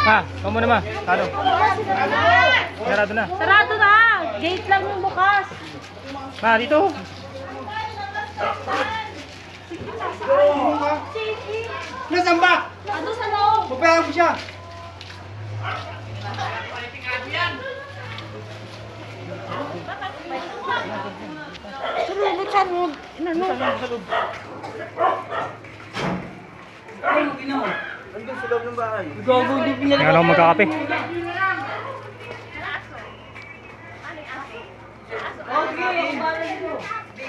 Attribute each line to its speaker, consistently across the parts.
Speaker 1: Ma, ikaw muna ma. Talo. Sarado na.
Speaker 2: Sarado na! Gate lang yung bukas.
Speaker 1: Ma, dito.
Speaker 3: Nasaan ba?
Speaker 2: Ano sa loob?
Speaker 3: Pabayaan mo siya.
Speaker 2: Sarado sa loob. Inano?
Speaker 3: Andun sa loob ng bahay.
Speaker 2: Gago, di pinalik.
Speaker 1: Nga lang magkakape.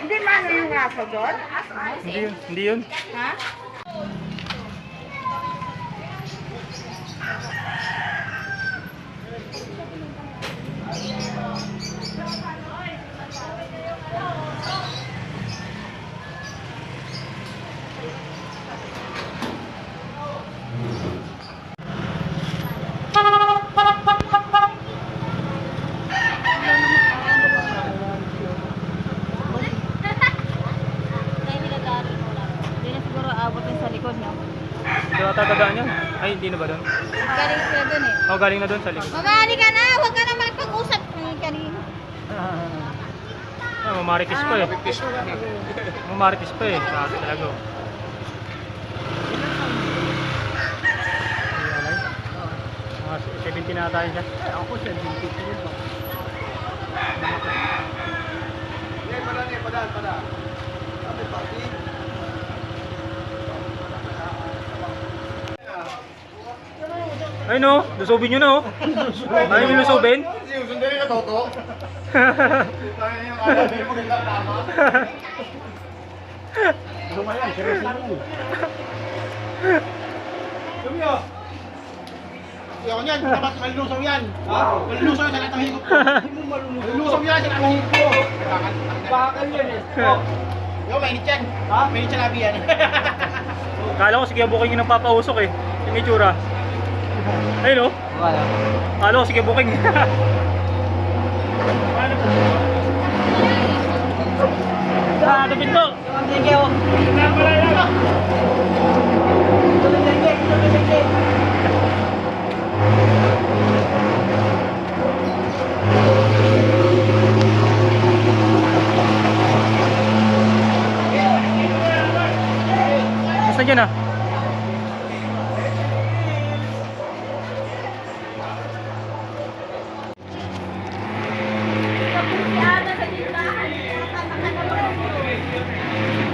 Speaker 2: Hindi man yung aso doon?
Speaker 1: Hindi yun. Hindi yun.
Speaker 2: Ha? Hindi na siguro abot yung sa likod, no?
Speaker 1: Ito ata dadaan yan. Ay, hindi na ba doon?
Speaker 2: Galing sila doon eh.
Speaker 1: Oh, galing na doon sa likod.
Speaker 2: Mamali ka na! Huwag ka na makipag-usap kanina.
Speaker 1: Ah, mamaritis pa eh. Mamaritis pa eh. Kaso talaga. Oh. Mga 17 na tayo siya.
Speaker 3: Ako 70 ko rin ba? Padaan. Sabi, pati.
Speaker 1: Ay no, lusubin nyo na oh. Ayaw nyo lusubin?
Speaker 3: Kasi yung sundali na toto. Tayo yung alam niyo maganda tama. Lumayan, seryosin mo. Lumiyo. Iyak niyan, dapat malusaw yan. Ha? Malusaw yan sa lahat ng higop ko. Malusaw yan sa lahat ng higop ko. Bakal yan eh. Yo, mainit yan. Ha? Mainit siya labi yan.
Speaker 1: Kala ko sige booking ng papausok eh. Yung itsura. Ayun oh.
Speaker 3: Wala.
Speaker 1: Kala ko sige booking. Ah, ito pinto.
Speaker 3: Thank you.
Speaker 1: Basta dyan ah.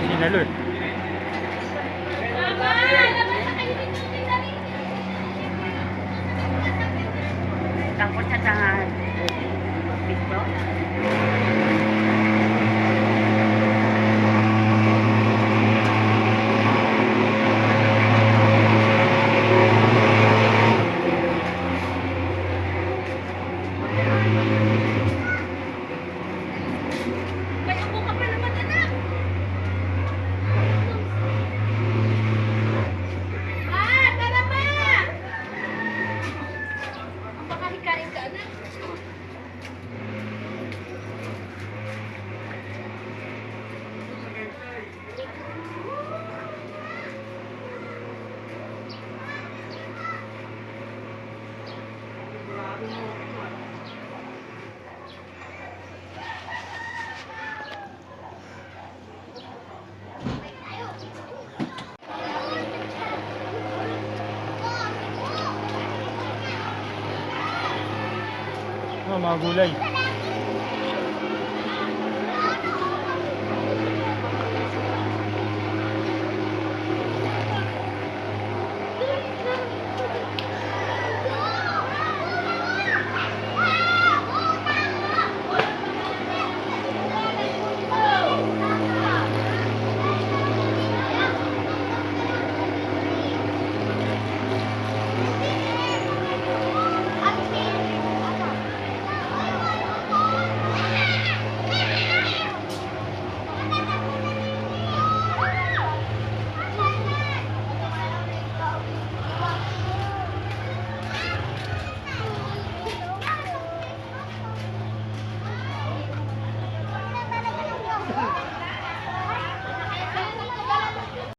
Speaker 1: Sinalod.
Speaker 2: Tapos sa tangan. Dito. May upo ka pa naman, anak! Ah, tara pa! Baka hikain ka, anak.
Speaker 1: Oh, mga gulay.